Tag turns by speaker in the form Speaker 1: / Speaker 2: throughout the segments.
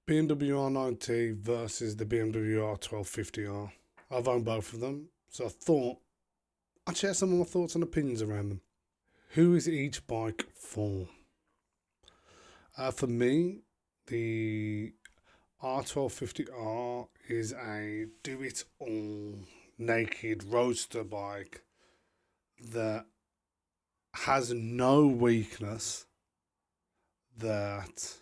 Speaker 1: BMW R9T versus the BMW R1250R. I've owned both of them, so I thought I'd share some of my thoughts and opinions around them. Who is each bike for? For me, the R1250R is a do-it-all naked roadster bike that has no weakness that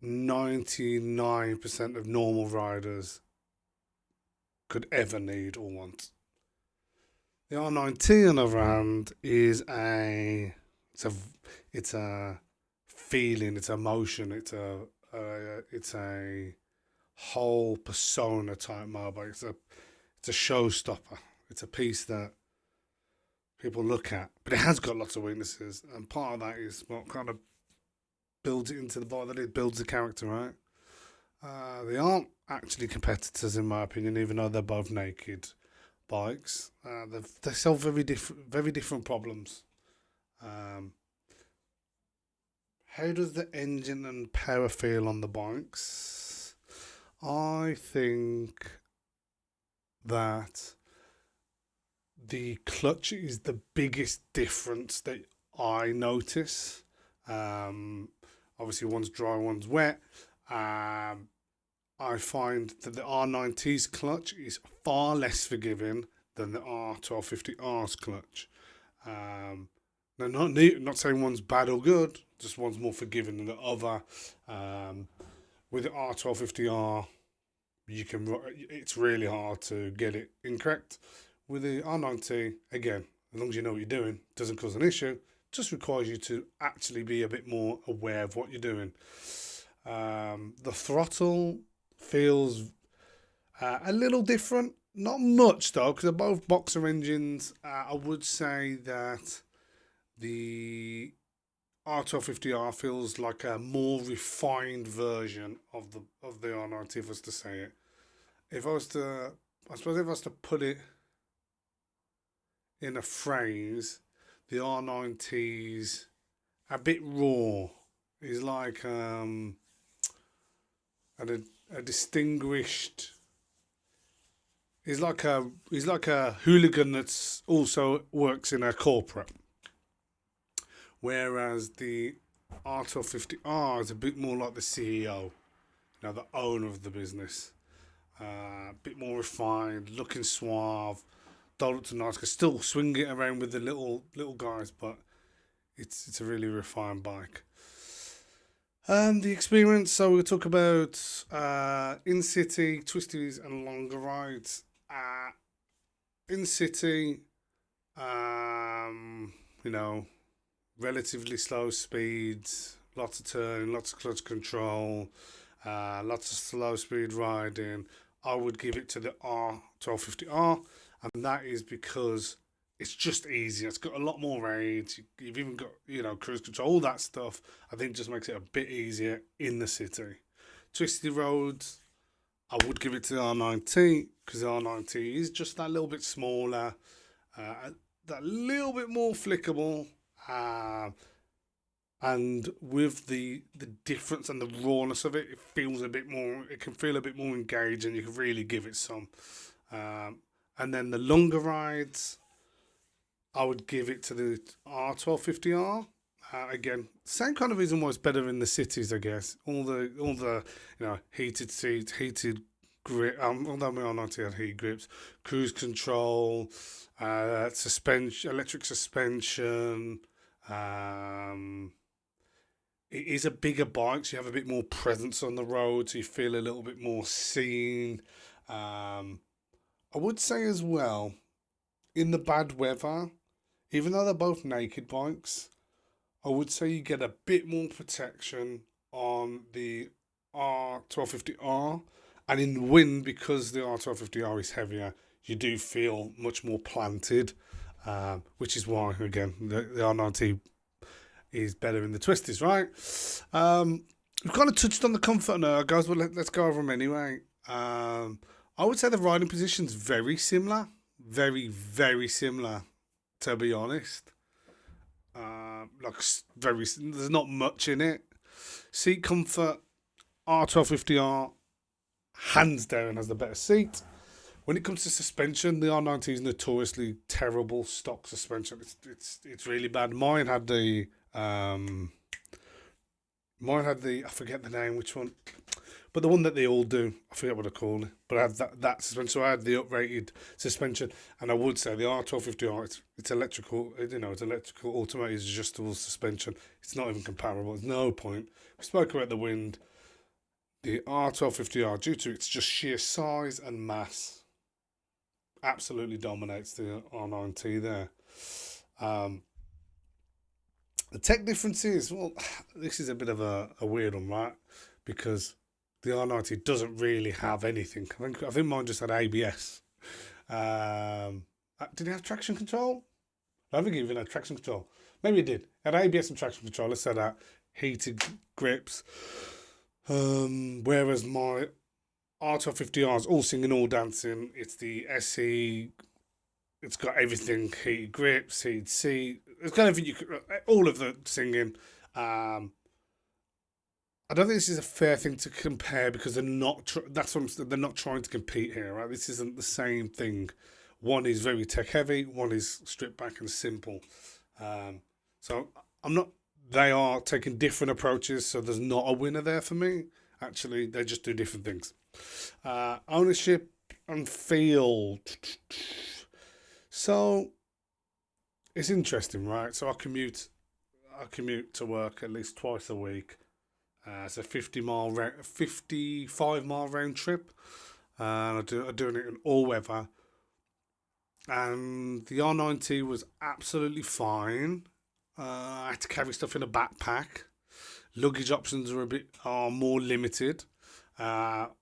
Speaker 1: 99% of normal riders could ever need or want. The R9T, on the other hand, is it's a feeling, it's emotion, it's a whole persona type motorbike. It's a showstopper. It's a piece that people look at, but it has got lots of weaknesses, and part of that is what kind of builds it into the bike that it builds the character, right? They aren't actually competitors, in my opinion, even though they're both naked bikes. They solve very different problems. Um, how does the engine and power feel on the bikes? I think that the clutch is the biggest difference that I notice. Obviously, one's dry, one's wet. I find that the R9T's clutch is far less forgiving than the R1250R's clutch. Now, not saying one's bad or good, just one's more forgiving than the other. With the R1250R, it's really hard to get it incorrect. With the R9T, again, as long as you know what you're doing, doesn't cause an issue. Just requires you to actually be a bit more aware of what you're doing. The throttle feels a little different. Not much though, because they're both boxer engines. I would say that the R1250R feels like a more refined version of the R90. If I was to say it, if I was to, I suppose if I was to put it in a phrase, the R90's a bit raw. He's like a distinguished. He's like a hooligan that's also works in a corporate. Whereas the R1250R is a bit more like the CEO, the owner of the business. A bit more refined, looking suave, don't look too nice. Can still swing it around with the little guys, but it's a really refined bike. The experience. So we'll talk about in city twisties and longer rides. In city, you know, relatively slow speeds, lots of turning, lots of clutch control, lots of slow speed riding. I would give it to the R1250R, and that is because it's just easier. It's got a lot more range. You've even got cruise control, all that stuff. I think just makes it a bit easier in the city. Twisty roads, I would give it to the R9T because the R9T is just that little bit smaller, that little bit more flickable. Uh, and with the difference and the rawness of it, it feels a bit more. It can feel a bit more engaged, and you can really give it some. And then the longer rides, I would give it to the R1250R. Again, same kind of reason why it's better in the cities, I guess. All the heated seats, heated grip. Although my R90 had heated grips, cruise control, suspension, electric suspension. Um, it is a bigger bike, so you have a bit more presence on the road, so you feel a little bit more seen. Um, I would say as well, in the bad weather, even though they're both naked bikes, I would say you get a bit more protection on the R1250R, and in wind, because the R1250R is heavier, you do feel much more planted, which is why, again, the R90 is better in the twisties, right? We've kind of touched on the comfort now, guys, but let's go over them anyway. I would say the riding position's very similar, very similar, to be honest. Like very, there's not much in it. Seat comfort, R1250R, hands down, has the better seat. When it comes to suspension, the R90 is notoriously terrible stock suspension. It's really bad. I forget the name, which one, but the one that they all do, I forget what I call it. But I had that suspension, so I had the uprated suspension, and I would say the R1250R, it's electrical, it's electrical automated adjustable suspension. It's not even comparable. There's no point. We spoke about the wind. The R1250R, due to its just sheer size and mass, absolutely dominates the R9T there. The tech differences, well, this is a bit of a weird one, right? Because the R90 doesn't really have anything. I think mine just had ABS. Did it have traction control? I don't think it even had traction control. Maybe it did. It had ABS and traction control. Let's say that. Heated grips. Whereas my R1250R is all singing, all dancing. It's the SE. It's got everything: heated grips, heated seat. It's got everything. All of the singing. I don't think this is a fair thing to compare because they're not. They're not trying to compete here, right? This isn't the same thing. One is very tech heavy. One is stripped back and simple. So I'm not. They are taking different approaches, so there's not a winner there for me. Actually, they just do different things. Ownership and feel. So it's interesting, right? So I commute to work at least twice a week. It's a 55-mile round trip. I'm doing it in all weather. And the R90 was absolutely fine. I had to carry stuff in a backpack. Luggage options are more limited, but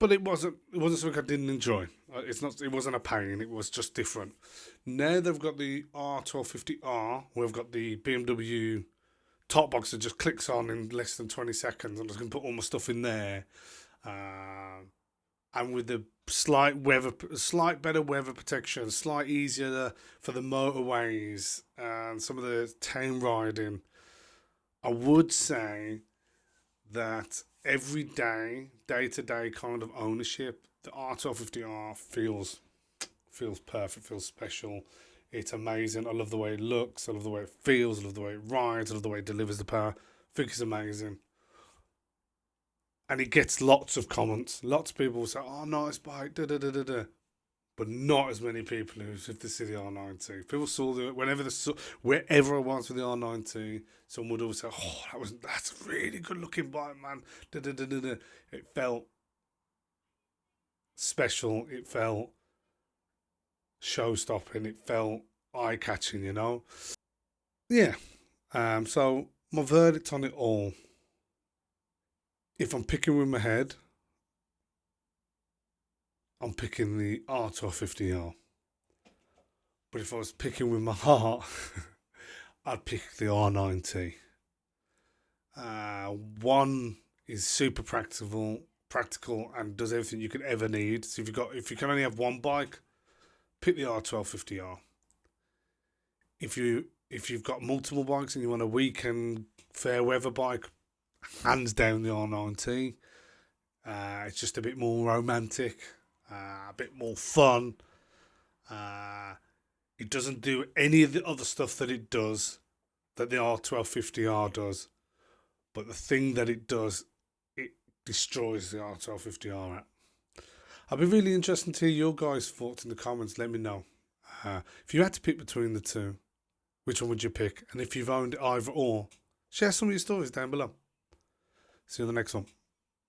Speaker 1: it wasn't something I didn't enjoy. It wasn't a pain. It was just different. Now they've got the R1250R. We've got the BMW top box that just clicks on in less than 20 seconds. I'm just going to put all my stuff in there, and with the slight better weather protection, slight easier for the motorways and some of the town riding. I would say that every day-to-day kind of ownership, the R1250R feels perfect, feels special. It's amazing. I love the way it looks. I love the way it feels. I love the way it rides. I love the way it delivers the power. I think it's amazing. And it gets lots of comments. Lots of people will say, "Oh, nice bike, da da da da da," but not as many people who if they see the R90. People saw wherever I was with the R90, someone would always say, "Oh, that's a really good looking bike, man." Da da da da da. It felt special. It felt show-stopping. It felt eye-catching. Yeah. So my verdict on it all. If I'm picking with my head, I'm picking the R1250R. But if I was picking with my heart, I'd pick the R90. One is super practical, and does everything you could ever need. So if you can only have one bike, pick the R1250R. If you've got multiple bikes and you want a weekend fair weather bike, hands down the R90. It's just a bit more romantic, a bit more fun. It doesn't do any of the other stuff that it does, that the R1250R does. But the thing that it does, it destroys the R1250R at. I'll be really interested to hear your guys' thoughts in the comments. Let me know. If you had to pick between the two, which one would you pick? And if you've owned either or, share some of your stories down below. See you on the next one.